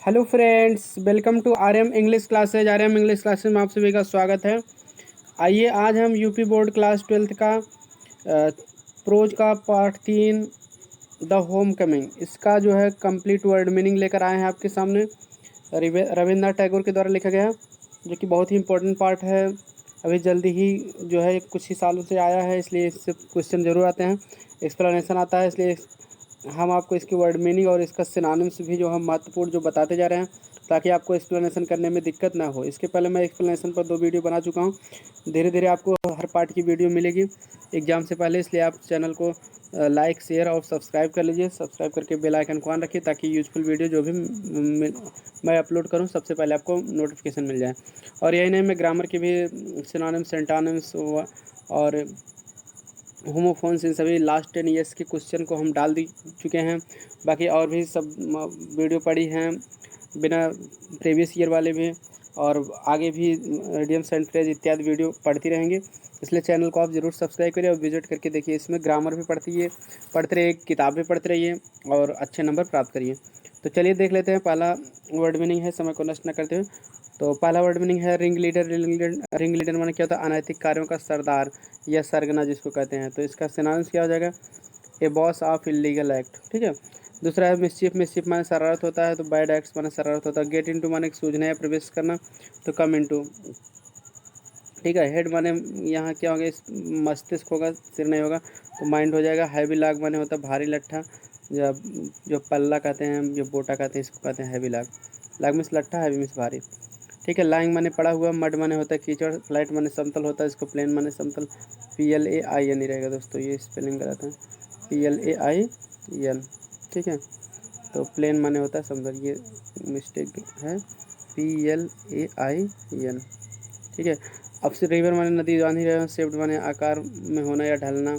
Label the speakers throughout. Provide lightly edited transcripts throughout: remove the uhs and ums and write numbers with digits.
Speaker 1: Hello friends, welcome to RM English classes. RM English classes में आप सभी का स्वागत है। आइए आज हम यूपी बोर्ड क्लास 12th का प्रोज का पार्ट 3 द होम कमिंग, इसका जो है कंप्लीट वर्ड मीनिंग लेकर आए हैं आपके सामने। रविंद्रनाथ टैगोर के द्वारा लिखा गया, जो कि बहुत ही इंपॉर्टेंट पार्ट है। अभी जल्दी ही जो है कुछ ही सालों से आया है, इसलिए इससे क्वेश्चन जरूर आते हैं, एक्सप्लेनेशन आता है। इसलिए हम आपको इसकी वर्ड मीनिंग और इसका सिनोनिम्स भी जो हम महत्वपूर्ण जो बताते जा रहे हैं, ताकि आपको एक्सप्लेनेशन करने में दिक्कत ना हो। इसके पहले मैं एक्सप्लेनेशन पर 2 वीडियो बना चुका हूँ। धीरे धीरे आपको हर पार्ट की वीडियो मिलेगी एग्जाम से पहले, इसलिए आप चैनल को लाइक शेयर और सब्सक्राइब कर लीजिए। सब्सक्राइब करके बेल आइकन को ऑन रखिए, ताकि यूजफुल वीडियो जो भी मैं अपलोड करूँ सबसे पहले आपको नोटिफिकेशन मिल जाए। और यही नहीं, मैं ग्रामर की भी सिनोनिम्स, एंटोनिम्स और होमोफोन्स, इन सभी लास्ट 10 ईयर्स के क्वेश्चन को हम डाल दी चुके हैं। बाकी और भी सब वीडियो पड़ी हैं बिना प्रीवियस ईयर वाले भी, और आगे भी इडियम्स एंड फ्रेज इत्यादि वीडियो पढ़ती रहेंगे। इसलिए चैनल को आप ज़रूर सब्सक्राइब करिए और विजिट करके देखिए। इसमें ग्रामर भी पढ़ते रहिए, किताब भी पढ़ते रहिए और अच्छे नंबर प्राप्त करिए। तो चलिए देख लेते हैं। पहला वर्ड मीनिंग है, समय को नष्ट न करते हुए। तो पहला वर्ड मीनिंग है रिंग लीडर। रिंग लीडर माने क्या होता है? अनैतिक कार्यों का सरदार या सरगना जिसको कहते हैं। तो इसका सिनोनिम्स क्या हो जाएगा? ए बॉस ऑफ इलीगल एक्ट। ठीक है। दूसरा है मिस्चिफ। मिस्चिफ माने शरारत होता है, तो बैड एक्ट्स माने शरारत होता है। गेट इनटू माने सूझना या प्रवेश करना, तो कम इनटू। ठीक है। हेड माने यहाँ क्या होगा? इस मस्तिष्क होगा, सिर नहीं होगा, तो माइंड हो जाएगा। हैवी लाग माने होता है भारी लट्ठा, या जो पल्ला कहते हैं, जो बोटा कहते हैं, इसको कहते हैं हैवी लाग। लाग मीन्स लट्ठा, हैवी मीन्स भारी। ठीक है। लाइंग माने पड़ा हुआ। मड माने होता है कीचड़। फ्लैट माने समतल होता है, इसको प्लेन माने समतल। PLAIN ही रहेगा दोस्तों, ये स्पेलिंग गलत है। PLAIN। ठीक है। तो प्लेन माने होता है समतल, ये मिस्टेक है। PLAIN। ठीक है। अब से रिवर माने नदी जान ही रहे हो। शेप्ड माने आकार में होना या ढलना।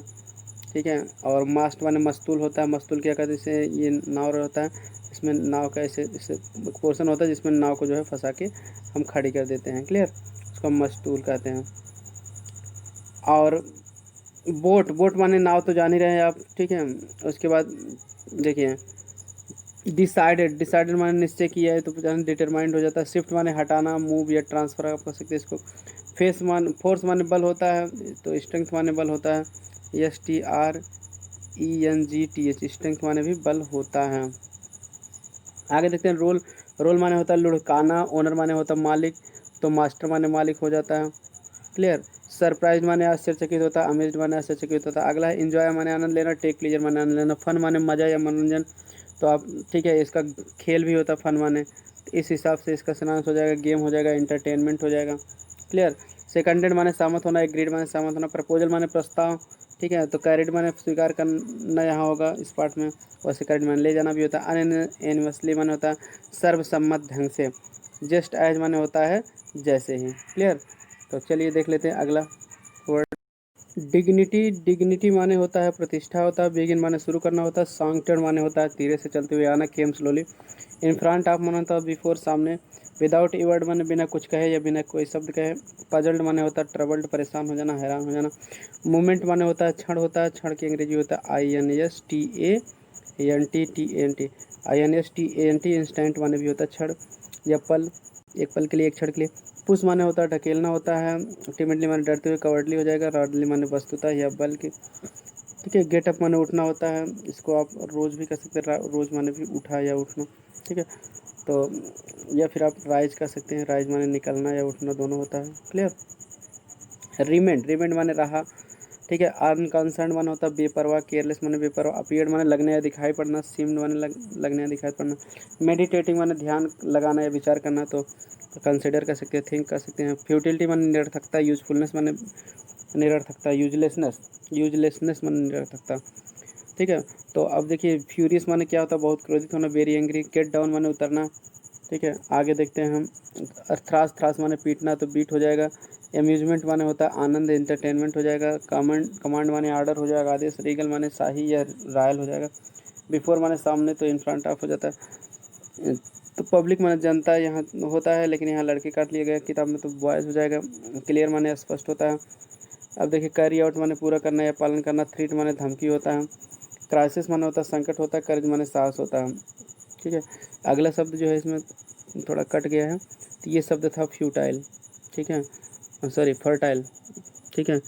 Speaker 1: ठीक है। और मास्ट माने मस्तूल होता है। मस्तूल क्या कहते हैं? इसे ये नाव होता है, इसमें नाव का ऐसे पोर्शन होता है जिसमें नाव को जो है फंसा के हम खड़ी कर देते हैं। क्लियर? उसको हम मस्तूल कहते हैं। और बोट, बोट माने नाव, तो जान ही रहे हैं आप। ठीक है। उसके बाद देखिए डिसाइडेड। डिसाइडेड माने निश्चय किया है, तो डिटरमाइंड हो जाता है। शिफ्ट माने हटाना, मूव या ट्रांसफर आप कर सकते हैं इसको। फोर्स माने बल होता है, तो स्ट्रेंथ माने बल होता है। STRENGTH, स्ट्रेंथ माने भी बल होता है। आगे देखते हैं रोल। रोल माने होता है लुढ़काना। ओनर माने होता है मालिक, तो मास्टर माने मालिक हो जाता है। क्लियर? सरप्राइज माने आश्चर्यचकित होता है। अमेज्ड माने आश्चर्यचकित होता है। अगला है इंजॉय माने आनंद लेना। टेक प्लेजर माने आनंद लेना। फन माने मजा या मनोरंजन, तो आप ठीक है, इसका खेल भी होता है फन माने, तो इस हिसाब से इसका सिनांस हो जाएगा गेम हो जाएगा, एंटरटेनमेंट हो जाएगा। क्लियर? सेकंडेड माने सहमत होना। एग्रीड माने सहमत होना। प्रपोजल माने प्रस्ताव। ठीक है। तो कैरिड माने स्वीकार करना यहाँ होगा इस पार्ट में, और सेकंड माने ले जाना भी होता है। अनएनिमसली माने होता है सर्वसम्मत ढंग से। जस्ट एज माने होता है जैसे ही। क्लियर? तो चलिए देख लेते हैं अगला वर्ड। डिग्निटी। डिग्निटी माने होता है प्रतिष्ठा होता है। बिगिन माने शुरू करना होता है। सॉन्गटेड माने होता है धीरे से चलते हुए आना, केम स्लोली। इन फ्रंट ऑफ माने होता है बिफोर, सामने। विदाउट ए वर्ड माने बिना कुछ कहे या बिना कोई शब्द कहे। पजल्ड माने होता है ट्रबल्ड, परेशान हो जाना, हैरान हो जाना। मूवमेंट माने होता है क्षण होता है। क्षण की अंग्रेजी होता है INSTANT। INSTANT इंस्टेंट माने भी होता है क्षण या पल, एक पल के लिए, एक क्षण के लिए। पुश माने होता है ढकेलना होता है। टिमिडली माने डरते हुए, कवर्डली हो जाएगा। रॉडली माने वस्तुतः या बल के। ठीक है। गेटअप माने उठना होता है, इसको आप रोज भी कर सकते हैं। रोज माने भी उठा या उठना। ठीक है। तो या फिर आप राइज कर सकते हैं। राइज माने निकलना या उठना, दोनों होता है। क्लियर? रिमेंड। रिमेंड माने रहा। ठीक है। अनकंसर्न माने होता है बेपरवाह। केयरलेस माने बेपरवाह। अपीयर्ड माने लगने या दिखाई पड़ना। सीम्ड माने लगने या दिखाई पड़ना। मेडिटेटिंग माने ध्यान लगाना या विचार करना, तो कंसिडर कर सकते हैं, थिंक कर सकते हैं। फ्यूटिलिटी माने निरर्थकता। यूजफुलनेस माने निरर्थकता। यूजलेसनेस। यूजलेसनेस माने निरर्थकता। ठीक है। तो अब देखिए फ्यूरियस माने क्या होता है? बहुत क्रोधित होना, वेरी एंग्री। गेट डाउन माने उतरना। ठीक है। आगे देखते हैं हम। थ्रास। थ्रास माने पीटना, तो बीट हो जाएगा। एम्यूजमेंट माने होता है आनंद, एंटरटेनमेंट हो जाएगा। कमांड। कमांड माने आर्डर हो जाएगा, आदेश। रीगल माने शाही या रॉयल हो जाएगा। बिफोर माने सामने, तो इन फ्रंट ऑफ हो जाता है। तो पब्लिक माने जनता यहाँ होता है, लेकिन यहाँ लड़के काट लिए गए किताब में, तो बॉयज़ हो जाएगा। क्लियर माने स्पष्ट होता है। अब देखिए कैरी आउट माने पूरा करना या पालन करना। थ्रीट माने धमकी होता है। क्राइसिस माने होता है संकट होता है। कर्ज माने साहस होता है। ठीक है। अगला शब्द जो है इसमें थोड़ा कट गया है, तो ये शब्द था फ्यूटाइल, ठीक है, सॉरी फर्टाइल, ठीक है।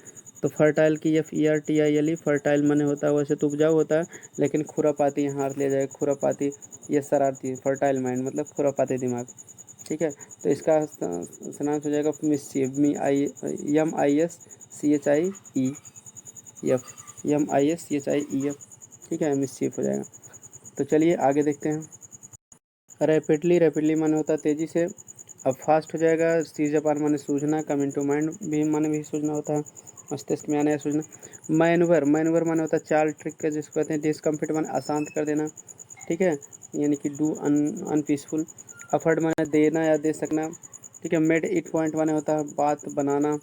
Speaker 1: तो फर्टाइल की FERTILE फर्टाइल माने होता है वैसे तो उपजाऊ होता है, लेकिन खुरापाती यहाँ अर्थ लिया जाएगा, खुरापाती ये शरारती, फर्टाइल माइंड मतलब खुरापाती दिमाग, ठीक है। तो इसका स्नान हो जाएगा मिस्चीफ, MISCHIEF, ठीक है, मिस्चीफ हो जाएगा। तो चलिए आगे देखते हैं। रैपिडली माने होता है तेज़ी से। अब फास्ट हो जाएगा, सीज अपान माने सूझना, कम इनटू माइंड भी माने भी सूझना होता है, मस्तिष्क में आना या सूझना। मैनूवर माने होता है चाल, ट्रिक, जिसको कहते हैं। डिसकम्फिट माने अशांत कर देना, ठीक है, यानी कि डू अनपीसफुल। अफर्ड माने देना या दे सकना, ठीक है। मेड इट पॉइंट माने होता है बात बनाना,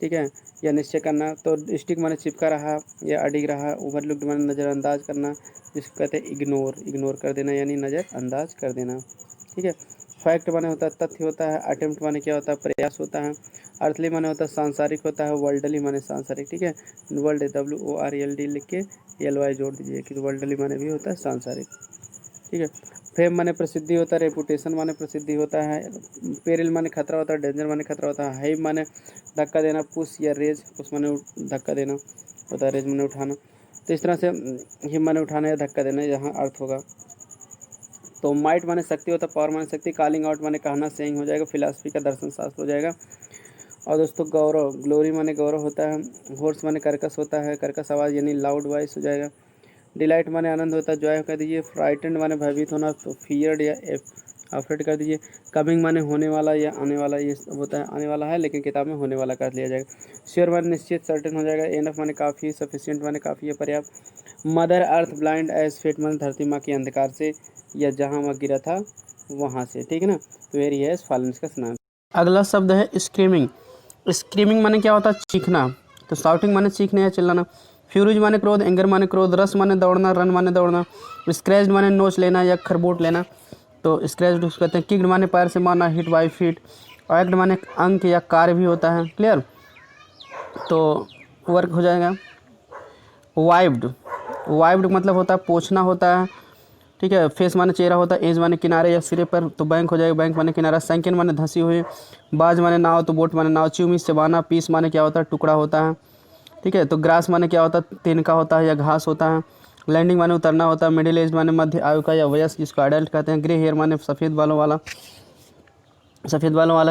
Speaker 1: ठीक है, या निश्चय करना। तो स्टिक माने चिपका रहा या अडिग रहा। ओवरलुक्ड माने नज़रअंदाज करना, जिसको कहते हैं इग्नोर कर देना, यानी नज़रअंदाज कर देना, ठीक है। फैक्ट माने होता है तथ्य होता है। अटेम्प्ट माने क्या होता है, प्रयास होता है। अर्थली माने होता है सांसारिक होता है। वर्ल्डली माने सांसारिक, ठीक है। वर्ल्ड WORLD लिख के LY जोड़ दीजिए कि वर्ल्डली माने भी होता है सांसारिक, ठीक है। फेम माने प्रसिद्धि होता है। रेपुटेशन माने प्रसिद्धि होता है। पेरिल माने खतरा होता है। डेंजर माने खतरा होता है। हाइव माने धक्का देना। पुश या रेज, पुश माने धक्का देना होता है, रेज माने उठाना। तो इस तरह से हिम माने उठाना या धक्का देना यहाँ अर्थ होगा। तो माइट माने शक्ति होता है, पावर माने शक्ति। कॉलिंग आउट माने कहना, सेइंग हो जाएगा। फिलॉसफी का दर्शन शास्त्र हो जाएगा। और दोस्तों गौरव, ग्लोरी माने गौरव होता है। होर्स माने कर्कश होता है, कर्कश आवाज़ यानी लाउड वॉइस हो जाएगा। डिलाइट माने आनंद होता है, जॉय कर दीजिए। फ्राइटेंड माने भयभीत होना, तो फियर्ड या अफ्रेड कर दीजिए। कमिंग माने होने वाला या आने वाला, ये होता है आने वाला है, लेकिन किताब में होने वाला कर लिया जाएगा। श्योर माने निश्चित, सर्टेन हो जाएगा। एनफ माने काफ़ी, सफिशिएंट माने काफ़ी है, पर्याप्त। Mother earth blind as fate माने धरती माँ के अंधकार से या जहाँ वह गिरा था वहाँ से, ठीक है ना। तो वेरी है फालन का स्नान। अगला शब्द है स्क्रीमिंग। स्क्रीमिंग माने क्या होता है, चीखना। तो शाउटिंग माने चीखने या चिल्लाना। फ्यूरिज माने क्रोध, एंगर माने क्रोध, रस माने दौड़ना, रन माने दौड़ना। स्क्रैच्ड माने नोच लेना या खरबोट लेना। तो स्क्रैच्ड उसको कहते हैं। किक्ड माने पैर से मारना, हिट बाई फीट। एक्ट माने अंक या कार्य भी होता है, क्लियर। तो वर्क हो जाएगा। वाइब्ड मतलब होता है पोछना होता है, ठीक है। फेस माने चेहरा होता है। एज माने किनारे या सिरे पर, तो बैंक हो जाएगा, बैंक माने किनारा। सैंकिन माने धंसी हुई। बाज माने नाव, तो बोट माने नाव। च्यूमिस चबाना। पीस माने क्या होता है, टुकड़ा होता है, ठीक है। तो ग्रास माने क्या होता है, तिनका होता है या घास होता है। लैंडिंग माने उतरना होता है। मिडिल एज माने मध्य आयु का या वयस्क, जिसको एडल्ट कहते हैं। ग्रे हेयर माने सफ़ेद बालों वाला,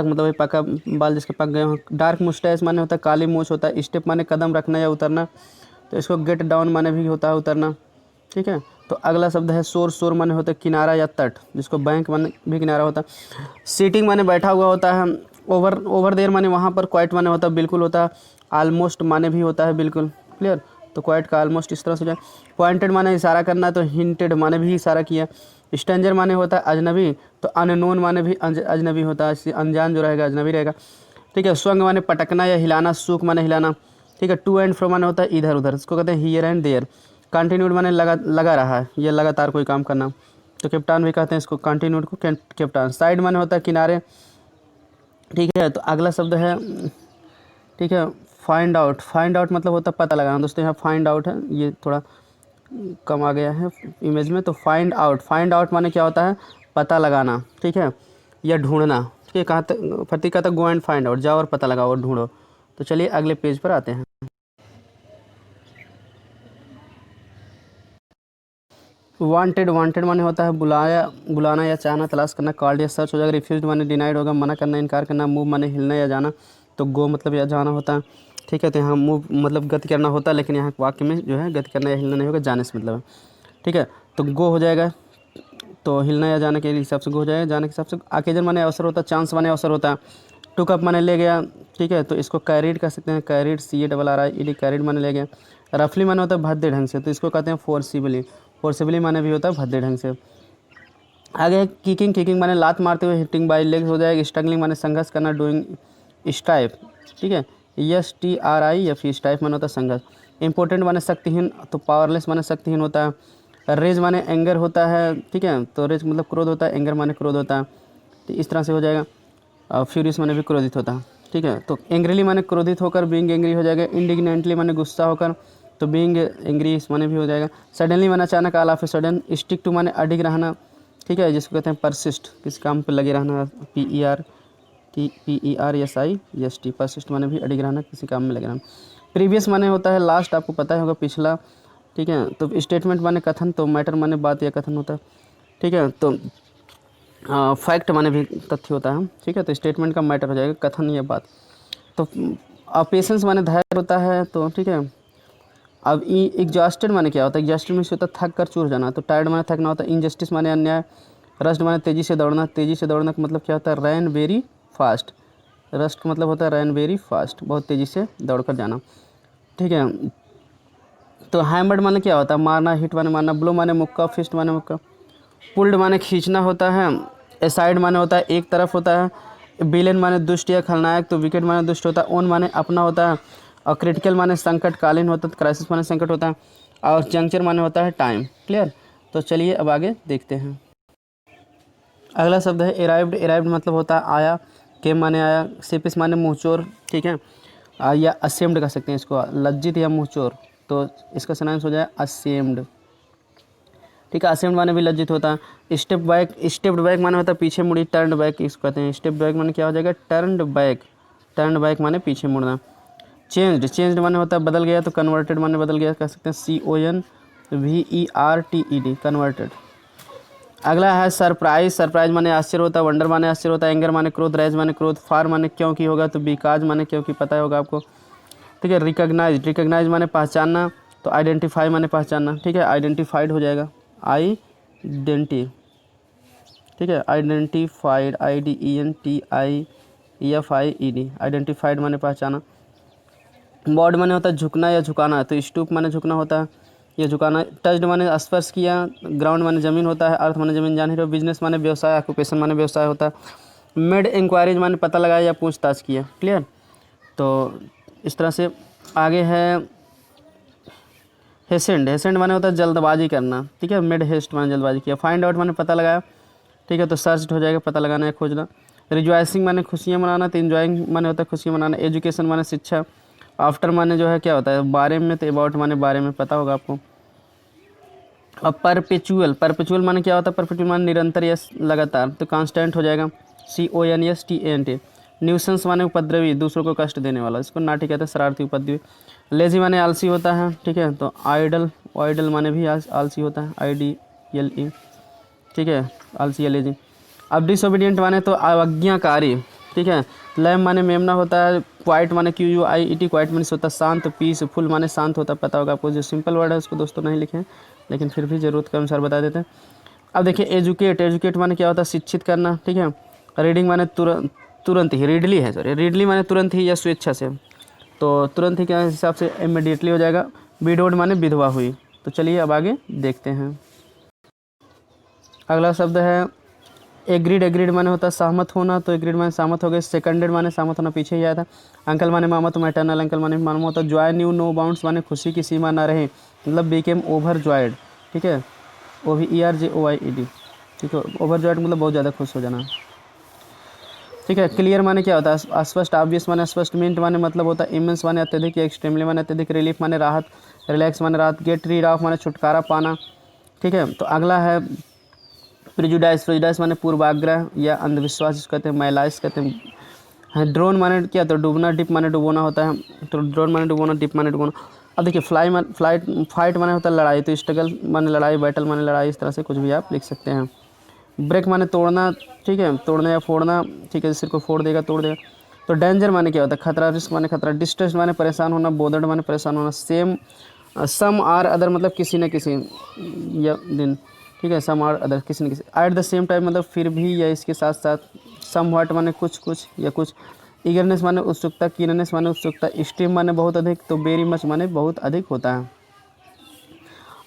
Speaker 1: मतलब पका बाल जिसके पक गए हों। डार्क मुस्टैच माने होता है काली मूछ होता है। स्टेप माने कदम रखना या उतरना, तो इसको गेट डाउन माने भी होता है उतरना, ठीक है। तो अगला शब्द है शोर माने होता है किनारा या तट, जिसको बैंक माने भी किनारा होता है। सीटिंग माने बैठा हुआ होता है। ओवर देर माने वहाँ पर। क्वाइट माने होता है बिल्कुल होता है। ऑलमोस्ट माने भी होता है बिल्कुल, क्लियर। तो क्वाइट का ऑलमोस्ट इस तरह से हो जाए। पॉइंटेड माने इशारा करना, तो हिंटेड माने भी इशारा किया। स्ट्रेंजर माने होता है अजनबी, तो अननोन माने भी अजनबी होता है, अनजान जो रहेगा अजनबी रहेगा, ठीक है। स्वंग माने पटकना या हिलाना। सूख माने हिलाना, ठीक है। टू एंड फ्रो माने होता है इधर उधर, इसको कहते हैं हियर एंड देयर। कंटिन्यूड माने लगा रहा है, ये लगातार कोई काम करना, तो कैप्टान भी कहते हैं इसको, कंटिन्यूड को कैप्टान। साइड माने होता है किनारे, ठीक है। तो अगला शब्द है, ठीक है, फाइंड आउट मतलब होता है पता लगाना। दोस्तों यहाँ फाइंड आउट है, ये थोड़ा कम आ गया है इमेज में। तो फाइंड आउट माने क्या होता है, पता लगाना, ठीक है, या ढूंढना, ठीक है। कहाँ तक प्रतीक कहता है गो एंड फाइंड आउट, जाओ और पता लगाओ और ढूंढो। तो चलिए अगले पेज पर आते हैं। वांटेड माने होता है बुलाना या चाहना, तलाश करना। कॉल्ड या सर्च हो जाएगा। रिफ्यूज्ड माने डिनाइड होगा, मना करना, इनकार करना। मूव माने हिलना या जाना, तो गो मतलब या जाना होता है, ठीक है। तो यहाँ मूव मतलब गति करना होता है, लेकिन यहाँ वाक्य में जो है गति करना या हिलना नहीं होगा, जाने से मतलब है, ठीक है। तो गो हो जाएगा, तो हिलना या जाने के हिसाब से गो हो जाएगा, जाने के हिसाब से। अकेजन माने अवसर होता है। चांस माने अवसर होता है। टुक अप माने ले गया, ठीक है। तो इसको कैरिड कह सकते हैं, कैरिड CARRIED, कैरिड माने ले गया। रफली माने होता है भद्दे ढंग से, तो इसको कहते हैं फोर्सिबली माने भी होता है भद्दे ढंग से। आगे किकिंग माने लात मारते हुए। हिटिंग बाई लेग्स हो जाएगा। स्ट्रगलिंग माने संघर्ष करना। डूइंग स्टाइफ, ठीक है, STRIF, स्टाइफ माने होता है संघर्ष। इंपॉर्टेंट माने शक्तिहीन, तो पावरलेस माने शक्तिहीन होता है। रेज माने एंगर होता है, ठीक है। तो रेज मतलब क्रोध होता है, एंगर माने क्रोध होता है, तो इस तरह से हो जाएगा। फ्यूरियस माने भी क्रोधित होता है, ठीक है। तो एंग्रीली माने क्रोधित होकर। बीइंग एंग्री हो जाएगा। इंडिग्नेंटली माने गुस्सा होकर, तो बीइंग एंग्री इस माने भी हो जाएगा। सडनली माने अचानक। All of a sudden. Stick to माने अडिग रहना, ठीक है, जिसको कहते हैं परसिस्ट, किसी काम पे लगे रहना, PERSIST, परसिस्ट माने भी अडिग रहना, किसी काम में लगे रहना। प्रीवियस माने होता है लास्ट, आपको पता होगा पिछला। ठीक है, तो स्टेटमेंट माने कथन, तो मैटर माने बात या कथन होता है। ठीक है, तो फैक्ट माने भी तथ्य होता है। ठीक है, तो स्टेटमेंट का मैटर हो जाएगा, कथन या बात। तो पेशेंस माने धैर्य होता है। तो ठीक है, अब एग्जॉस्टेड माने क्या होता है? एग्जॉस्टेड में होता है थक कर चूर जाना। तो टायर्ड माने थकना होता है। इनजस्टिस माने अन्याय। रस्ट माने तेज़ी से दौड़ना। तेज़ी से दौड़ना का मतलब क्या होता है? Run very fast. रस्ट का मतलब होता है रन वेरी फास्ट, बहुत तेज़ी से दौड़ कर जाना। ठीक है, तो हैमर्ड माने क्या होता है? मारना। हिट माने मारना। ब्लो माने मुक्का। फिस्ट माने मुक्का। पुल्ड माने खींचना होता है। एसाइड माने होता है एक तरफ होता है। विलेन माने दुष्ट या खलनायक। तो विकेट माने दुष्ट होता है। ओन माने अपना होता है। और क्रिटिकल माने संकटकालीन होता है। क्राइसिस माने संकट होता है। और जंक्चर माने होता है टाइम। क्लियर? तो चलिए अब आगे देखते हैं। अगला शब्द है एराइव्ड। एराइव्ड मतलब होता है आया। केम माने आया। सेपिस माने मुँहचोर। ठीक है, या असेम्ड कह सकते हैं इसको, लज्जित या मुँहचोर। तो इसका सनांस हो जाए असेम्ड। ठीक है, असेम्ड माने भी लज्जित होता है। Step back. स्टेप्ड बैक माने होता है पीछे मुड़ी। टर्न बैक इसको कहते हैं। स्टेप बैक माने क्या हो जाएगा? Turned back. टर्न बैक माने पीछे मुड़ना। चेंज्ड। चेंज्ड माने होता है बदल गया। तो कन्वर्टेड माने बदल गया, कह सकते हैं CONVERTED, कन्वर्टेड। अगला है सरप्राइज। सरप्राइज माने आश्चर्य होता है। वंडर माने आश्चर्य होता है। एंगर माने क्रोध। राइज माने क्रोध। फार माने क्योंकि होगा। तो बिकाज माने क्योंकि, पता होगा आपको। ठीक है, रिकॉग्नाइज। रिकॉग्नाइज माने पहचानना। तो आइडेंटिफाई माने पहचानना। ठीक है, आइडेंटिफाइड हो जाएगा आइडेंटी। ठीक है, आइडेंटिफाइड, IDENTIFIED, आइडेंटिफाइड माने पहचाना। बॉड माने होता है झुकना या झुकाना। तो स्टूप माने झुकना होता है या झुकाना। टच्ड माने स्पर्श किया। ग्राउंड माने जमीन होता है। अर्थ माने जमीन, जान ही रहो। बिजनेस माने व्यवसाय। ऑक्यूपेशन माने व्यवसाय होता है। मेड इंक्वायरीज माने पता लगाया या पूछताछ किया। क्लियर? तो इस तरह से आगे है हेसेंड। हेसेंड माने होता है जल्दबाजी करना। ठीक है, मेड हेस्ट माने जल्दबाजी किया। फाइंड आउट माने पता लगाया। ठीक है, तो सर्च हो जाएगा, पता लगाना या खोजना। रिजॉइसिंग माने खुशियाँ मनाना। तो इन्जॉइंग माने होता है खुशियाँ मनाना। एजुकेशन माने शिक्षा। आफ्टर माने जो है क्या होता है? बारे में। तो अबाउट माने बारे में, पता होगा आपको। अब परपेचुअल। परपेचुअल माने क्या होता है? परपेचुअल माने निरंतर या लगातार। तो कांस्टेंट हो जाएगा, CONSTANT। न्यूसेंस माने उपद्रवी, दूसरों को कष्ट देने वाला। इसको नाटी कहते हैं, शरारती, उपद्रवी। लेजी माने आलसी होता है। ठीक है, तो आइडल। आइडल माने भी आलसी होता है, IDLE। ठीक है, आलसी या लेजी। अब डिसोबीडियंट माने तो अवज्ञाकारी। ठीक है, लैम माने मेमना होता है। क्वाइट माने QUIET, क्वाइट माने होता है शांत। पीसफुल माने शांत होता है, पता होगा आपको। जो सिंपल वर्ड है उसको दोस्तों नहीं लिखें, लेकिन फिर भी ज़रूरत के अनुसार बता देते हैं। अब देखिए एजुकेट। एजुकेट माने क्या होता है? शिक्षित करना। ठीक है, रीडिंग माने तुरंत। तुरंत ही, रीडली है, सॉरी, रीडली माने तुरंत ही या स्वेच्छा से। तो तुरंत ही के हिसाब से इमीडिएटली हो जाएगा। विडोड माने विधवा हुई। तो चलिए अब आगे देखते हैं। अगला शब्द है एग्रीड। एग्रीड माने होता है सहमत होना। तो एग्रीड माने सहमत हो गए। सेकंडेड माने सहमत होना, पीछे ही आया था। अंकल माने मामा। तो मैटरनल अंकल माने मामा होता है। जॉय न्यू नो बाउंड्स माने खुशी की सीमा ना रहे, मतलब बिकेम ओवर जॉयड। ठीक है, OVERJOYED। ठीक है, ओवर जॉयड मतलब बहुत ज़्यादा खुश हो जाना। ठीक है, क्लियर माने क्या होता है? स्पष्ट। ऑब्वियस माने स्पष्ट। मिंट माने मतलब होता है इमेंस माने अत्यधिक या एक्सट्रीमली माने अत्यधिक। रिलीफ माने राहत। रिलैक्स माने राहत। गेट रीड ऑफ माने छुटकारा पाना। ठीक है, तो अगला है प्रिजुडाइस। प्रिजुडाइस माने पूर्वाग्रह या अंधविश्वास, जिसको कहते हैं मैलाइस कहते हैं। ड्रोन माने क्या? तो डूबना। डिप माने डुबोना होता है। तो ड्रोन माने डुबोना, डिप माने डुबोना। अब देखिए फाइट माने होता है लड़ाई। तो स्ट्रगल माने लड़ाई। बैटल माने लड़ाई। इस तरह से कुछ भी आप लिख सकते हैं। ब्रेक माने तोड़ना। ठीक है, तोड़ना या फोड़ना। ठीक है, सिर को फोड़ देगा, तोड़ देगा। तो डेंजर माने क्या होता है? खतरा। रिस्क माने खतरा। डिस्ट्रेस माने परेशान होना। बोदर्ड माने परेशान होना। सम आर अदर मतलब किसी न किसी या दिन। ठीक है, सम आर अदर किसी न किसी। एट द सेम टाइम मतलब फिर भी या इसके साथ साथ। सम व्हाट माने कुछ कुछ या कुछ। ईगरनेस माने उत्सुकता। कीननेस माने उत्सुकता। एक्सट्रीम माने बहुत अधिक। तो वेरी मच माने बहुत अधिक होता है।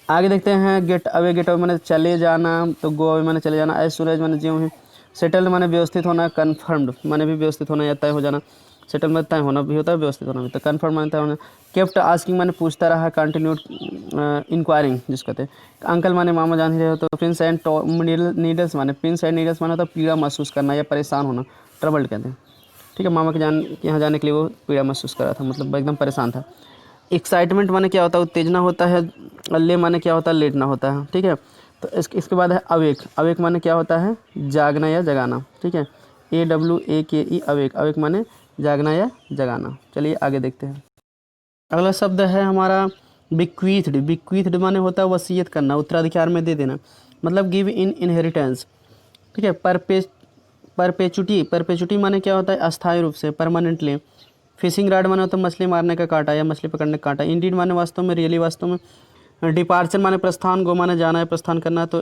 Speaker 1: आगे देखते हैं गेट अवे। गेट अवे माने चले जाना। तो गो अवे माने चले जाना। एज सुन एज माने ज्यों ही। सेटल्ड माने व्यवस्थित होना। कन्फर्म्ड माने भी व्यवस्थित होना या तय हो जाना। सेटल में तय होना भी होता है, व्यवस्थित होना भी। तो कन्फर्म माने तय होना। केप्ट आस्किंग माने पूछता रहा। कंटिन्यूड इंक्वायरिंग जिसको कहते हैं। अंकल माने मामा, जान ही रहे हो। तो पिंस एंड नीडल्स माने पिंस एंड नीडल्स माने होता है पीड़ा महसूस करना या परेशान होना। ट्रबल्ड कहते हैं। ठीक है, मामा के यहाँ जाने के लिए वो पीड़ा महसूस कर रहा था, मतलब एकदम परेशान था। एक्साइटमेंट माने क्या होता है? उत्तेजना होता है। ले माने क्या होता है? लेटना होता है। ठीक है, तो इसके बाद है अवेक। अवेक माने क्या होता है, जागना या जगाना, ठीक है, AWAKE अवेक। अवेक माने जागना या जगाना। चलिए आगे देखते हैं। अगला शब्द है हमारा बिक्वीथड। बिक्वीथड माने होता है वसीयत करना, उत्तराधिकार में दे देना, मतलब गिव इन इनहेरिटेंस, ठीक है। परपेचुटी, परपेचुटी माने क्या होता है, अस्थायी रूप से, परमानेंटली। फिशिंग रॉड माने होता है मछली मारने का कांटा या मछली पकड़ने का कांटा। इंडीड माने वास्तव में, रियली वास्तव में। डिपार्चर माने प्रस्थान, गो माने जाना है, प्रस्थान करना, तो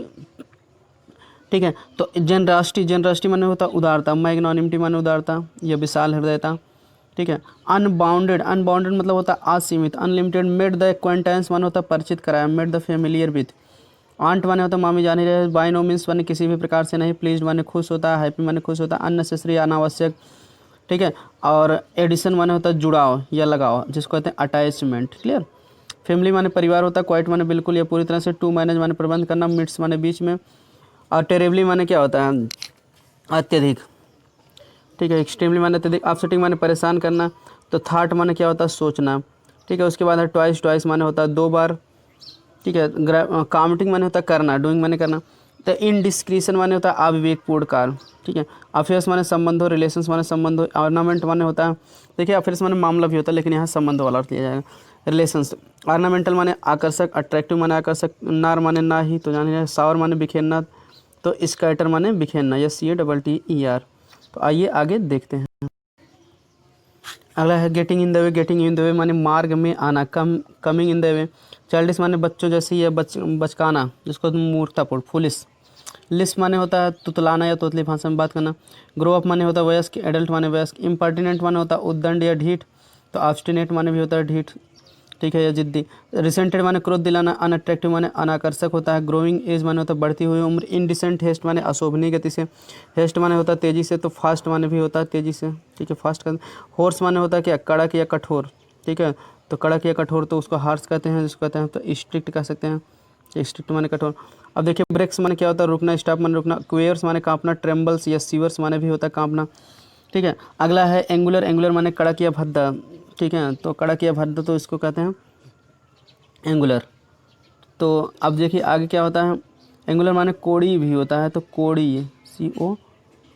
Speaker 1: ठीक है। तो जनरॉसिटी, जनरॉसिटी माने होता है उदारता। मैग्नानिमिटी माने उदारता या विशाल हृदयता, ठीक है। अनबाउंडेड, अनबाउंडेड मतलब होता है असीमित, अनलिमिटेड। मेड द एक्वांटेंस माने होता है परिचित कराया, made the familiar with. Aunt माने होता है मामी जानी रहे। बाय नो मीन्स माने किसी भी प्रकार से नहीं। प्लीज्ड माने खुश होता है। हैप्पी माने खुश होता है। अननेसेसरी अनावश्यक, ठीक है। और एडिशन माने होता है जुड़ाव या लगाव, जिसको कहते हैं अटैचमेंट, क्लियर। फैमिली माने परिवार होता है। क्वाइट माने बिल्कुल या पूरी तरह से। टू मैनेज माने प्रबंध करना। मिड्स माने बीच में। और टेरेबली माने क्या होता है, अत्यधिक, ठीक है। एक्सट्रीमली माने अत्यधिक। अपसेटिंग माने परेशान करना। तो थाट माने क्या होता है, सोचना, ठीक है। उसके बाद है ट्वाइस, ट्वाइस माने होता है दो बार, ठीक है। काउंटिंग माने होता है करना, डूइंग माने करना। तो इनडिस्क्रिशन माने होता है अविवेकपूर्ण कार्य, ठीक है। अफेयर्स माने संबंध हो, रिलेशंस माने संबंध हो। ऑर्नामेंट माने होता है, देखिए अफेयर्स माने मामला भी होता है, लेकिन यहाँ संबंध वाला अर्थ लिया जाएगा। रिलेशंस, ऑर्नामेंटल माने आकर्षक, अट्रैक्टिव माने आकर्षक, नार माने ना ही, तो जानिए। सावर माने बिखेरना, तो स्कैटर माने बिखेरना, या CATTER। तो आइए आगे देखते हैं। अगला है getting in the way. Getting in the way माने मार्ग में आना, coming in the way. Childish माने बच्चों जैसी या बचकाना, जिसको मूर्खतापूर्ण, फुलिश। लिस्ट माने होता है तुतलाना या तोतली भाषा में बात करना। ग्रो अप माने होता है वयस्क, एडल्ट माने वयस्क। इम्पर्टिनेंट माने होता है उद्दंड या ढीठ, तो ऑब्स्टिनेट माने भी होता है ढीठ, ठीक है, या जिद्दी। रिसेंटेड माने क्रोध दिलाना। अनअट्रैक्टिव माने अनाकर्षक होता है। ग्रोइंग एज माने होता है बढ़ती हुई उम्र। इनडिसेंट हेस्ट माने अशोभनीय गति से। हेस्ट माने होता है तेजी से, तो फास्ट माने भी होता है तेजी से, ठीक है, फास्ट कर। होर्स माने होता है क्या, कड़क या कठोर, ठीक है। तो कड़क या कठोर तो उसको हार्श कहते हैं, जिसको कहते हैं तो स्ट्रिक्ट कह सकते हैं, स्ट्रिक्ट माने कठोर। अब देखिए ब्रेक्स माने क्या होता है, रुकना, स्टॉप माने रुकना। क्वेयर्स माने कांपना। ट्रेम्बल्स या सीवर्स माने भी होता है कांपना, ठीक है। अगला है एंगुलर। एंगुलर माने कड़क या भद्दा, ठीक है। तो कड़क या भद्दा तो इसको कहते हैं एंगुलर। तो अब देखिए आगे क्या होता है, एंगुलर माने कोड़ी भी होता है, तो कोड़ी, CO,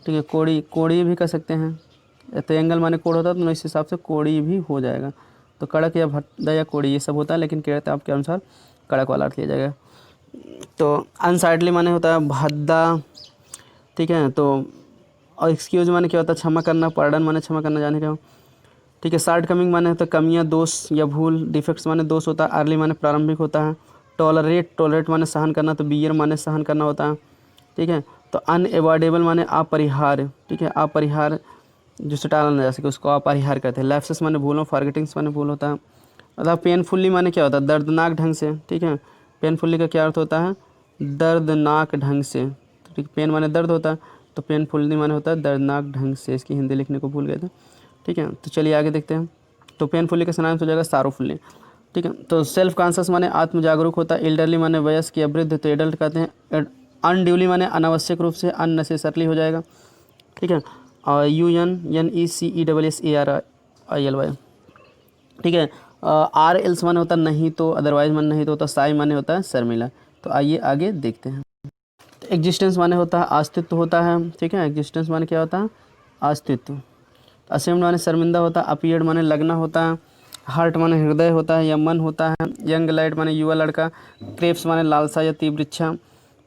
Speaker 1: ठीक है, कोड़ी, कोड़ी भी कह सकते हैं। तो एंगल माने कोण होता है, तो इस हिसाब से कोड़ी भी हो जाएगा। तो कड़क या भद्दा या कोड़ी ये सब होता है, लेकिन कहते हैं आपके अनुसार कड़क वाला अर्थ लिया जाएगा। तो अनसाइडली माने होता है भद्दा, ठीक है। तो और एक्सक्यूज माने क्या होता है, क्षमा करना। पार्डन माने क्षमा करना, जाने रहे हो, ठीक है। शॉर्ट कमिंग माने होता है कमियाँ, दोष या भूल। डिफेक्ट्स माने दोष होता है। अर्ली माने प्रारंभिक होता है। टॉलरेट, टॉलरेट माने सहन करना, तो बियर माने सहन करना होता है, ठीक है। तो अनएवॉइडेबल माने अपरिहार्य, ठीक है, अपरिहार्य जिसे टाला ना जा सके उसको अपरिहार्य कहते हैं। लैप्सेस माने भूलों। फॉरगेटिंग्स माने भूल होता है। मतलब पेनफुल्ली माने क्या होता है, दर्दनाक ढंग से, ठीक है। पेनफुल्ली का क्या अर्थ होता है, दर्दनाक ढंग से, ठीक। पेन माने दर्द होता है, तो पेनफुल्ली माने होता है दर्दनाक ढंग से। इसकी हिंदी लिखने को भूल गए थे, ठीक है। तो चलिए आगे देखते हैं। तो पेनफुल्ली का सिनोनिम्स हो जाएगा सारोफुल्ली, ठीक है। तो सेल्फ कॉन्शियस माने आत्म जागरूक होता है। एल्डरली माने वयस्क या वृद्ध, तो एडल्ट कहते हैं। अनड्यूली माने अनावश्यक रूप से, अननेसेसरली हो जाएगा, ठीक है। और UNNECESSARILY, ठीक है। आर एल्स माने होता है नहीं तो, अदरवाइज माने नहीं तो होता। साई माने होता है शर्मिला। तो आइए आगे देखते हैं। तो एग्जिस्टेंस माने होता है अस्तित्व होता है, ठीक है। एग्जिस्टेंस माने क्या होता है, अस्तित्व। असेम्ड माने शर्मिंदा होता है। अपीयर्ड माने लगना होता है। हार्ट माने हृदय होता है या मन होता है। यंग लाइट माने युवा लड़का। क्रेप्स माने लालसा या तीव्र इच्छा।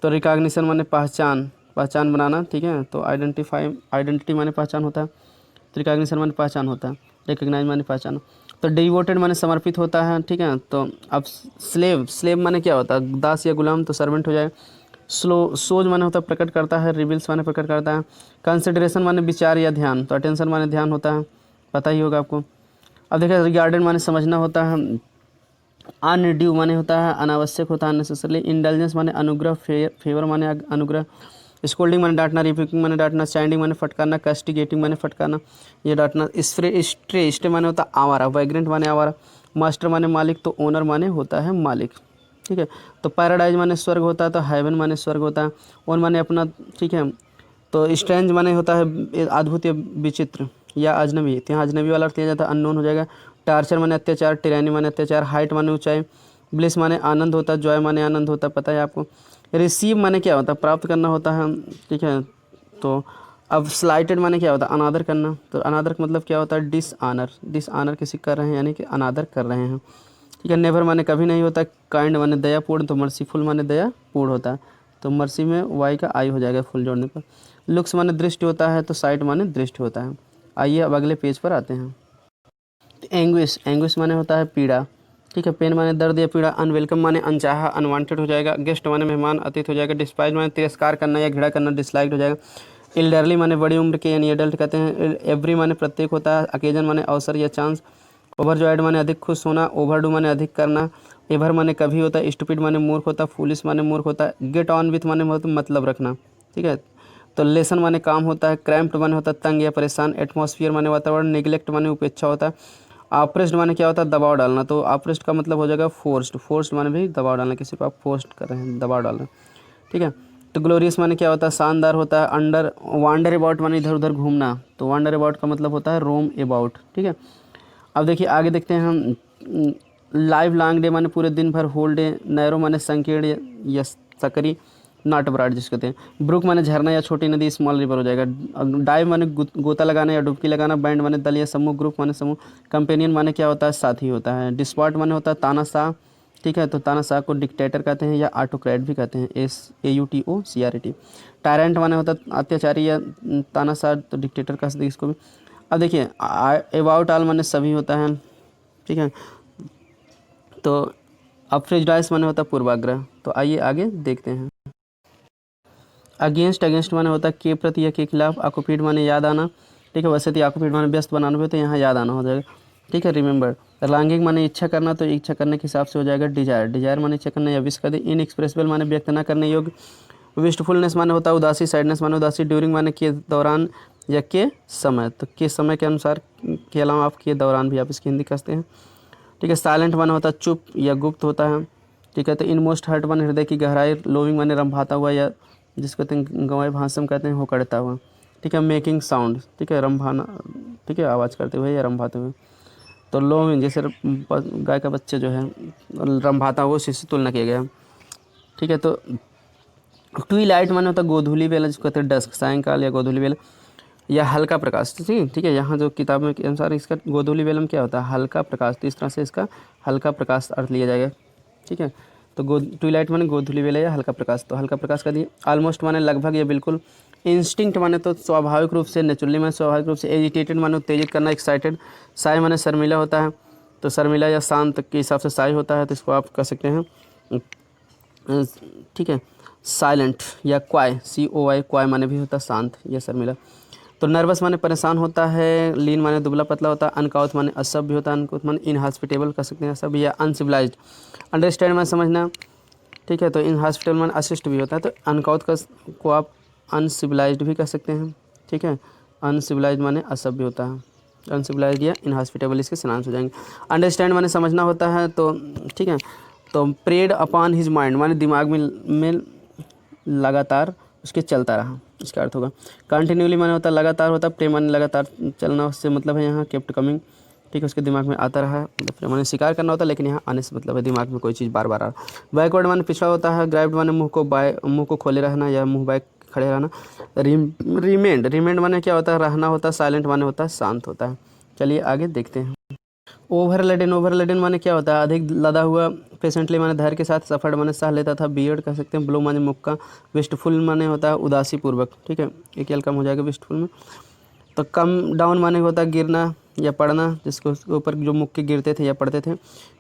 Speaker 1: तो रिकॉग्निशन माने पहचान, पहचान बनाना, ठीक है। तो आइडेंटिटी माने पहचान होता है। तो रिकॉग्निशन माने पहचान होता है। रिकॉग्नाइज माने पहचान। तो डिवोटेड माने समर्पित होता है, ठीक है। तो अब स्लेव, स्लेव माने क्या होता है, दास या गुलाम, तो सर्वेंट हो जाए। सोज माने होता है प्रकट करता है। रिवील्स माने प्रकट करता है। कंसिडरेशन माने विचार या ध्यान, तो अटेंशन माने ध्यान होता है, पता ही होगा आपको। अब देखिए रिगार्डेड माने समझना होता है। अनड्यू माने होता है अनावश्यक होता है, अननेसेसरली। इंडल्जेंस माने अनुग्रह, फेवर माने अनुग्रह। स्कोल्डिंग माने डांटना। रिपिकिंग माने डांटना। चाइंडिंग माने फटकारना। कैस्टिगेटिंग माने फटकारना, ये डांटना। स्टे माने होता है आवारा। वाइग्रेंट माने आवारा। मास्टर माने मालिक, तो ओनर माने होता है मालिक, ठीक है। तो पैराडाइज माने स्वर्ग होता है, तो हेवन माने स्वर्ग होता है। ओन माने अपना, ठीक है। तो स्ट्रेंज माने होता है अद्भुत या विचित्र या अजनबी, तो यहाँ अजनबी वाला अर्थ लिया जाता है, अननोन हो जाएगा। टार्चर माने अत्याचार। टिरानी माने अत्याचार। हाइट माने ऊंचाई। ब्लिस माने आनंद होता है, जॉय माने आनंद होता है, पता है आपको। रिसीव माने क्या होता है, प्राप्त करना होता है, ठीक है। तो अब स्लाइटेड माने क्या होता है, अनादर करना। तो अनादर का मतलब क्या होता है, डिसआनर, डिसआनर किसी कर रहे हैं यानी कि अनादर कर रहे हैं, ठीक है। नेवर माने कभी नहीं होता, काइंड माने दयापूर्ण, तो मर्सीफुल माने दयापूर्ण होता है, तो मर्सी में वाई का आई हो जाएगा फुल जोड़ने पर। लुक्स माने दृष्टि होता है, तो साइट माने दृष्टि होता है। आइए अब अगले पेज पर आते हैं। एंग्विश, एंग्विश माने होता है पीड़ा, ठीक है। पेन माने दर्द या पीड़ा। अनवेलकम माने अनचाहा, अनवांटेड हो जाएगा। गेस्ट माने मेहमान, अतिथि हो जाएगा। डिस्पाइज माने तिरस्कार करना या घृणा करना, डिसलाइक्ड हो जाएगा। एल्डरली माने बड़ी उम्र के यानी एडल्ट कहते हैं। एवरी माने प्रत्येक होता है। अकेजन माने अवसर या चांस। ओवरजॉयड माने अधिक खुश होना। ओवरडू माने अधिक करना। एवर माने कभी होता है। स्टूपिड माने मूर्ख होता है। फूलिश माने मूर्ख होता है। गेट ऑन विथ माने मतलब रखना, ठीक है। तो लेसन माने काम होता है। क्रैम्प्ड माने होता है तंग या परेशान। एटमॉस्फेयर माने वातावरण। नेग्लेक्ट माने उपेक्षा होता है। ऑप्रेस्ड माने क्या होता है, दबाव डालना। तो ऑप्रेस्ड का मतलब हो जाएगा फोर्स्ड, फोर्स्ड माने भी दबाव डालना, किसी को आप फोर्स्ड कर रहे हैं, दबाव डाल रहे हैं, ठीक है। तो ग्लोरियस माने क्या होता है, शानदार होता है। अंडर वांडर अबाउट माने इधर उधर घूमना, तो वांडर अबाउट का मतलब होता है रोम अबाउट, ठीक है। अब देखिए आगे देखते हैं हम। लाइव लॉन्ग डे माने पूरे दिन भर, होल डे। नैरो माने संकीर्ण या सकरी, नॉट ब्रॉड जिसको कहते हैं। ब्रुक माने झरना या छोटी नदी, स्मॉल रिवर हो जाएगा। डाइव माने गोता लगाना या डुबकी लगाना। बैंड माने दल या समूह। ग्रुप माने समूह। कंपेनियन माने क्या होता है, साथी होता है। डिस्पॉट माने होता है तानाशाह, ठीक है। तो तानाशाह को डिक्टेटर कहते हैं या ऑटोक्रेट भी कहते हैं, SAUTOCRAT। टायरेंट माने होता है अत्याचारी या तानाशाह, तो डिक्टेटर कह सकते हैं इसको भी। अब देखिए अबाउट ऑल माने सभी होता है, ठीक है। तो अप्रेजुडाइज माने होता है पूर्वाग्रह। तो आइए आगे देखते हैं। अगेंस्ट, अगेंस्ट माने होता है के प्रति या के खिलाफ। ऑक्यूपिड माने याद आना, ठीक है। वैसे तो ऑक्यूपिड माने व्यस्त बनाना भी, तो यहाँ याद आना हो जाएगा, ठीक है। रिमेंबर। लॉन्गिंग माने इच्छा करना, तो इच्छा करने के हिसाब से हो जाएगा डिजायर। डिजायर माने इच्छा करना या विश कर दे। इनएक्सप्रेसिबल माने व्यक्त न करने योग्य। विस्टफुलनेस माने होता है उदासी। सैडनेस माने उदासी। ड्यूरिंग माने के दौरान या के समय, तो के समय के अनुसार के अलावा आप के दौरान भी आप इसकी हिंदी कहते हैं, ठीक है। साइलेंट माने होता है चुप या गुप्त होता है, ठीक है। तो इनमोस्ट हर्ट माने हृदय की गहराई। लोविंग माने रंभाता हुआ या जिसको कहते हैं गंवाए भाषम कहते हैं, होकड़ता हुआ, ठीक है। मेकिंग साउंड, ठीक है, रंभाना, ठीक है, आवाज़ करते हुए या रंभाते हुए। तो लोविंग जैसे गाय का बच्चा जो है रंभाता हुआ, उसी से तुलना किया गया, ठीक है। तो ट्विलाइट माने होता है गोधूली बेला, जिसको कहते हैं डस्क, सायंकाल या गोधूली बेला या हल्का प्रकाश, ठीक है। यहाँ जो किताब में के अनुसार इसका गोधूली बेलम क्या होता है, हल्का प्रकाश। तो इस तरह से इसका हल्का प्रकाश अर्थ लिया जाएगा, ठीक है। तो ट्विलाइट माने गोधूली बेला या हल्का प्रकाश, तो हल्का प्रकाश का दिए। ऑलमोस्ट माने लगभग या बिल्कुल। इंस्टिंक्ट माने तो स्वाभाविक रूप से, नेचुरली माने स्वाभाविक रूप से। एजिटेटेड माने उत्तेजित करना, एक्साइटेड। साई माने शर्मिला होता है, तो शर्मिला या शांत के हिसाब से साई होता है, तो इसको आप कह सकते हैं, ठीक है। साइलेंट या क्वाय, COY, क्वाय माने भी होता है शांत या शर्मिला। तो नर्वस माने परेशान होता है। लीन माने दुबला पतला होता है। अनकाउथ माने असभ्य होता है। अनकाउथ माने इनहॉस्पिटेबल कह सकते हैं असभ्य या अनसिविलाइज्ड। अंडरस्टैंड माने समझना, ठीक है। तो इनहॉस्पिटेबल माने अशिष्ट भी होता है। तो अनकाउथ का को आप अनसिविलाइज्ड भी कह सकते हैं, ठीक है। अनसिविलाइज्ड माने असभ्य होता है। अनसिविलाइज्ड या इनहॉस्पिटेबल इसके सिनोनिम्स हो जाएंगे। अंडरस्टैंड माने समझना होता है, तो ठीक है। तो प्रेड अपॉन हिज माइंड माने दिमाग में लगातार उसके चलता रहा, इसका अर्थ होगा। कंटिन्यूली माने होता है लगातार होता है। प्रेम माने लगातार चलना, उससे मतलब है यहाँ केप्ट कमिंग, ठीक है, उसके दिमाग में आता रहा। प्रेम माने शिकार करना होता है, लेकिन यहाँ आने से मतलब है दिमाग में कोई चीज़ बार बार आ रहा। बैकवर्ड माने पिछड़ा होता है। ग्राइब्ड माने मुंह को खोले रहना या मुंह बैक खड़े रहना। रिमेंड, रिमेंड माने क्या होता है, रहना होता है। साइलेंट माने होता है शांत होता है। चलिए आगे देखते हैं। ओवरलेडन, ओवरलेडन माने क्या होता है, अधिक लदा हुआ। पेशेंटली माने धैर्य के साथ। सफर माने सह लेता था। बियर्ड कह सकते हैं। ब्लो माने मुक्का। विस्टफुल माने होता है उदासी पूर्वक, ठीक है, एक एल कम हो जाएगा विस्टफुल में। तो कम डाउन माने होता है गिरना या पड़ना, जिसको ऊपर जो मुक्के गिरते थे या पड़ते थे।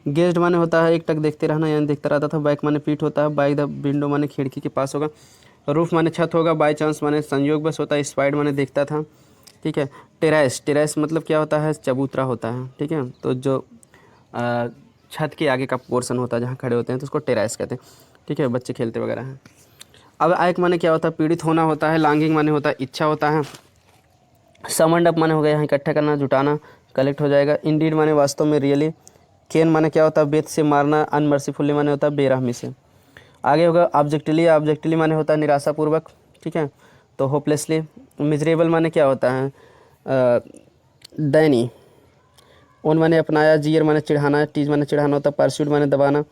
Speaker 1: गेज्ड माने होता है एक टक देखते रहना, यानी देखता रहता था। बैक माने पीठ होता है। बाई द विंडो माने खिड़की के पास होगा। रूफ माने छत होगा। बाई चांस माने संयोग बस होता है। स्पाइड माने देखता था, ठीक है। टेरेस, टेरेस मतलब क्या होता है, चबूतरा होता है, ठीक है। तो जो छत के आगे का पोर्शन होता है जहाँ खड़े होते हैं, तो उसको टेरेस कहते हैं, ठीक है। बच्चे खेलते वगैरह हैं। अब आयक माने क्या होता है, पीड़ित होना होता है। लॉन्गिंग माने होता है इच्छा होता है। समंड अप माने हो गया यहाँ इकट्ठा करना, जुटाना, कलेक्ट हो जाएगा। इंडीड माने वास्तव में, रियली। केन माने क्या होता है, बेत से मारना। अनमर्सीफुली माने होता है बेरहमी से। आगे होगा ऑब्जेक्टली, ऑब्जेक्टली माने होता है निराशापूर्वक, ठीक है। तो होपलेसली। मिजरेबल माने क्या होता है, दयनीय। ओन माने अपनाया। जीयर माने चिढ़ाना। टीज माने चिढ़ाना होता है। परस्यूट माने दबाना।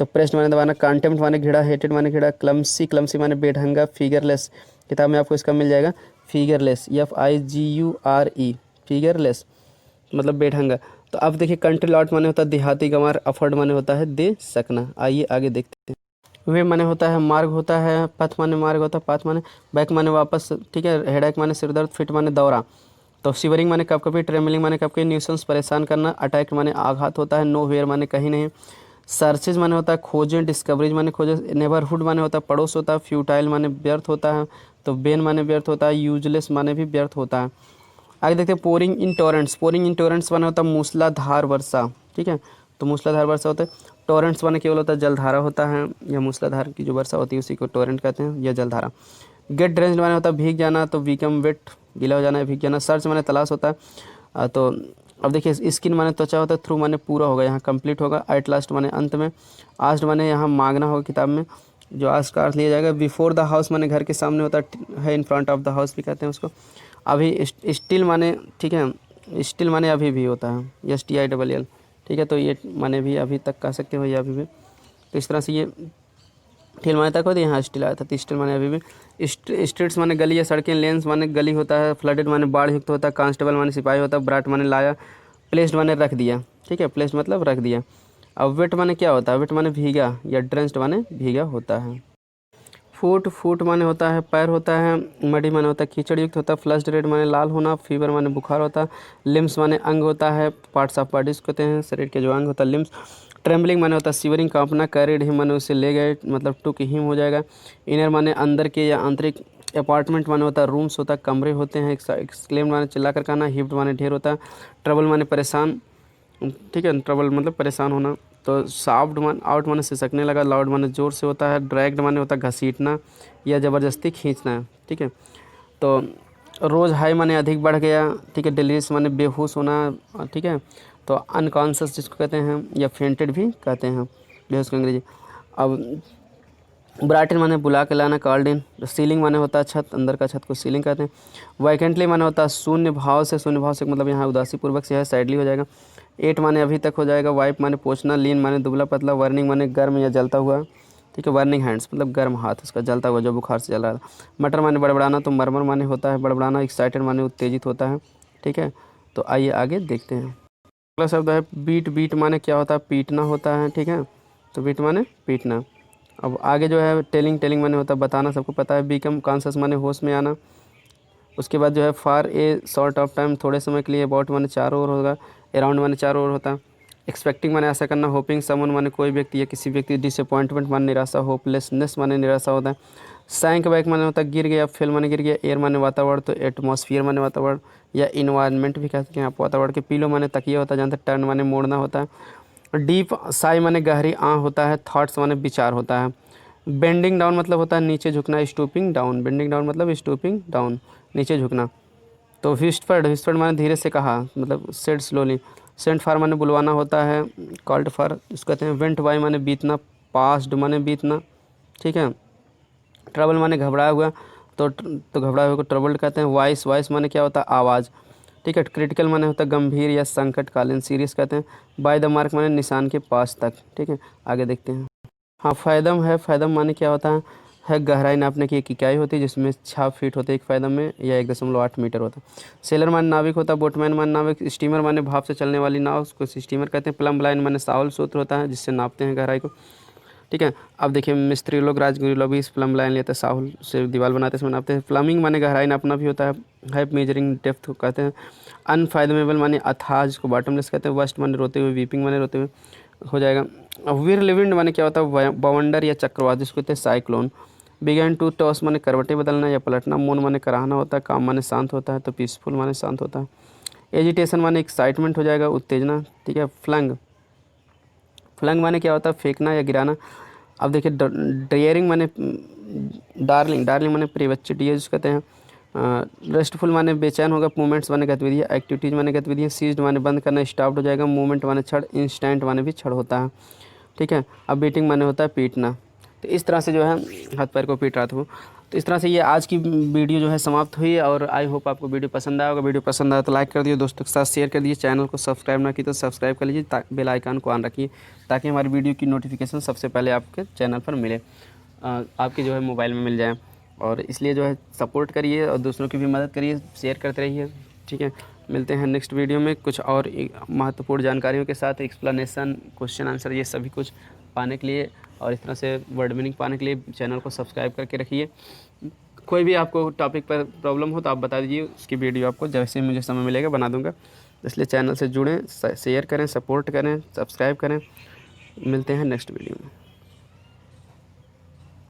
Speaker 2: तो प्रेस्ड माने दबाना, कॉन्टेम्प्ट माने घृणा, हेटेड माने घृणा, क्लमसी क्लमसी माने बेढंगा, फिगरलेस किताब में आपको इसका मिल जाएगा फिगरलेस, FIGURE, फिगरलेस मतलब बेढंगा। तो अब देखिए कंट्री लॉट माने होता है देहाती गंवार, अफर्ड माने होता है दे सकना। आइए आगे देखते हैं। वे माने होता है मार्ग होता है, पथ माने मार्ग होता है, पाथ माने बैक माने वापस, ठीक है, हेडेक माने सिरदर्द, फिट माने दौरा। तो शिवरिंग माने कपकपी, ट्रेमलिंग माने कपकपी, न्यूसेंस परेशान करना, अटैक माने आघात होता है, नो वेयर माने कहीं नहीं, सर्चेज माने होता है खोजें, डिस्कवरीज माने खोजें, नेबरहुड माने होता है पड़ोस होता है, फ्यूटाइल माने व्यर्थ होता है, तो बेन माने व्यर्थ होता है, यूजलेस माने भी व्यर्थ होता है। आगे देखते हैं पोरिंग इन टोरेंट्स, पोरिंग इन टोरेंट्स माने होता है मूसलाधार वर्षा, ठीक है, तो मूसलाधार वर्षा होता है। टोरेंट्स माने केवल होता है जलधारा होता है, या मूसलाधार की जो वर्षा होती है उसी को टोरेंट कहते हैं, या जलधारा। गेट ड्रेंच्ड माने होता है भीग जाना, तो बिकम वेट गीला हो जाना है, भीग जाना। सर्च माने तलाश होता है, तो अब देखिए स्किन माने त्वचा होता है, थ्रू माने पूरा होगा, यहाँ कंप्लीट होगा, एट लास्ट माने अंत में, आस्ट माने यहाँ मांगना होगा किताब में, जो आस्ट का अर्थ लिया जाएगा। बिफोर द हाउस माने घर के सामने होता है, in front of the house भी कहते हैं उसको। अभी स्टिल माने, ठीक है, स्टिल माने अभी भी होता है, STILL, ठीक है, तो ये माने भी अभी तक कह सकते हो, या अभी भी। तो इस तरह से ये ठेल माने तक होती है, यहाँ स्टिल आया था, तो स्टिल माने अभी भी। स्ट्रीट्स माने गली या सड़कें, लेन्स माने गली होता है, फ्लडेड माने बाढ़ युक्त होता है, कांस्टेबल माने सिपाही होता है, ब्राट माने लाया, प्लेस्ड माने रख दिया, ठीक है, प्लेस्ड मतलब रख दिया। अब वेट माने क्या होता है, वेट माने भीगा, या ड्रेंच्ड माने भीगा होता है। फूट, फूट माने होता है पैर होता है, मडी माने होता है कीचड़ युक्त होता है, फ्लश्ड रेड माने लाल होना, फीवर माने बुखार होता है, लिम्स माने अंग होता है, पार्ट्स ऑफ बॉडीज कहते हैं शरीर के जो अंग होता है लिम्स। ट्रेम्बलिंग माने होता है शिवरिंग कांपना, कैरिड हिम माने उसे ले गए मतलब टुक हिम हो जाएगा। इनर माने अंदर के या आंतरिक, अपार्टमेंट माने होता है रूम्स होता है कमरे होते हैं, एक्सक्लेम माने चिल्ला कर कहना, हिप्ड माने ढेर होता है, ट्रबल माने परेशान, ठीक है, ट्रबल मतलब परेशान होना। तो साफ्ट मान आउट माने सिसकने लगा, लाउड माने ज़ोर से होता है, ड्रैग्ड माने होता है घसीटना या ज़बरदस्ती खींचना है, ठीक है। तो रोज़ हाई माने अधिक बढ़ गया, ठीक है, डिलीस माने बेहोश होना, ठीक है, तो अनकॉन्शियस जिसको कहते हैं, या फेंटेड भी कहते हैं बेहोश को अंग्रेजी। अब ब्राटिन माने बुला के लाना, कॉल्ड इन। सीलिंग माने होता है छत, अंदर का छत को सीलिंग कहते हैं। वैकेंटली माने होता है शून्य भाव से, शून्य भाव से मतलब यहाँ उदासी पूर्वक से है, साइडली हो जाएगा। एट माने अभी तक हो जाएगा, वाइप माने पोछना, लीन माने दुबला पतला, वर्निंग माने गर्म या जलता हुआ, ठीक है, वर्निंग हैंड्स मतलब गर्म हाथ उसका जलता हुआ जो बुखार से जल रहा था। मटर माने बड़बड़ाना, तो मरमर माने होता है बड़बड़ाना, एक्साइटेड माने उत्तेजित होता है, ठीक है। तो आइए आगे देखते हैं। अगला शब्द है बीट, बीट माने क्या होता है पीटना होता है, ठीक है, तो बीट माने पीटना। अब आगे जो है टेलिंग, टेलिंग माने होता है बताना, सबको पता है। बीकम कॉन्शस माने होश में आना। उसके बाद जो है for a short of time थोड़े समय के लिए, अबाउट माने चारों ओर होगा, अराउंड माने चारों ओर होता है। एक्सपेक्टिंग माने आशा करना, होपिंग समवन माने कोई व्यक्ति या किसी व्यक्ति, डिसअपॉइंटमेंट माने निराशा, होपलेसनेस माने निराशा होता है। सैंक बैक माने होता है गिर गया, फेल माने गिर गया, एयर माने वातावरण, तो एटमॉस्फियर माने वातावरण या इन्वायरमेंट भी कह सकते हैं आप वातावरण के। पीलो माने तकिया होता है, जहाँ तक टर्न माने मोड़ना होता है। डीप साई माने गहरी आँ होता है, थॉट्स माने विचार होता है। बेंडिंग डाउन मतलब होता है नीचे झुकना, स्टूपिंग डाउन, बेंडिंग डाउन मतलब स्टूपिंग डाउन नीचे झुकना। तो विस्पर्ड, विस्पर्ड माने धीरे से कहा मतलब सेड स्लोली। सेंट फार माने बुलवाना होता है, कॉल्ड फार इसको कहते हैं। वेंट बाय माने बीतना, पास्ड माने बीतना, ठीक है। ट्रबल माने घबराया हुआ, तो घबराए हुए को ट्रबल्ड कहते हैं। वॉइस, वॉइस माने क्या होता है आवाज़, ठीक है। क्रिटिकल माने होता है गंभीर या संकटकालीन, सीरियस कहते हैं। बाय द मार्क माने निशान के पास तक, ठीक है। आगे देखते हैं। हाँ फैदम है, फैदम माने क्या होता है गहराई नापने की एक इकाई होती है, जिसमें 6 फीट होते हैं एक फैदम में, या 1.8 मीटर होता है। सेलर माने नाविक होता है, बोटमैन माने नाविक, स्टीमर माने भाप से चलने वाली नाव, उसको स्टीमर कहते हैं। प्लम्ब लाइन माने साहुल सूत्र होता है जिससे नापते हैं गहराई को, ठीक है। अब देखिए मिस्त्री लोग, राजगुरु लोग भी इस प्लम्ब लाइन लेते हैं, साहुल से दीवार बनाते हैं, इसमें नापते हैं। प्लमिंग माने गहराई नापना भी होता है मेजरिंग डेप्थ कहते हैं। अनफायदेबल माने अथाह जिसको बॉटमलेस कहते हैं। वस्ट माने रोते हुए, वीपिंग माने रोते हुए हो जाएगा। वीर लिविंड माने क्या होता है बवंडर या चक्रवात जिसको कहते हैं साइक्लोन। बिगैन टू टॉस माने करवटें बदलना या पलटना। मून माने कराहना होता है, काम माने शांत होता है, तो पीसफुल माने शांत होता है। एजिटेशन माने एक्साइटमेंट हो जाएगा, उत्तेजना, ठीक है। फ्लंग, फ्लंग माने क्या होता है फेंकना या गिराना। अब देखिए डेयरिंग माने डार्लिंग, डार्लिंग माने प्रिय बच्चे, डियर जिसको कहते हैं। रेस्टफुल माने बेचैन होगा। मूवमेंट्स माने गतिविधियाँ, एक्टिविटीज़ माने गतिविधियाँ। सीज्ड माने बंद करना, स्टॉप्ड हो जाएगा। मूवमेंट माने क्षण, इंस्टेंट माने भी क्षण होता है, ठीक है। अब बीटिंग माने होता है पीटना, तो इस तरह से जो है हाथ पैर को पीट रहा था वो। तो इस तरह से ये आज की वीडियो जो है समाप्त हुई। और आई होप आपको वीडियो पसंद आया होगा। वीडियो पसंद आया तो लाइक कर दिए, दोस्तों के साथ शेयर कर दीजिए, चैनल को सब्सक्राइब ना की तो सब्सक्राइब कर लीजिए, बेल आइकन को ऑन रखिए ताकि हमारी वीडियो की नोटिफिकेशन सबसे पहले आपके चैनल पर मिले, आपके जो है मोबाइल में मिल जाए। और इसलिए जो है सपोर्ट करिए और दूसरों की भी मदद करिए, शेयर करते रहिए। ठीक है, मिलते हैं नेक्स्ट वीडियो में कुछ और महत्वपूर्ण जानकारियों के साथ, एक्सप्लेनेशन, क्वेश्चन आंसर, ये सभी कुछ पाने के लिए और इस तरह से वर्ड मीनिंग पाने के लिए चैनल को सब्सक्राइब करके रखिए। कोई भी आपको टॉपिक पर प्रॉब्लम हो तो आप बता दीजिए, उसकी वीडियो आपको जैसे ही मुझे समय मिलेगा बना दूंगा। इसलिए चैनल से जुड़ें, शेयर करें, सपोर्ट करें, सब्सक्राइब करें। मिलते हैं नेक्स्ट वीडियो में।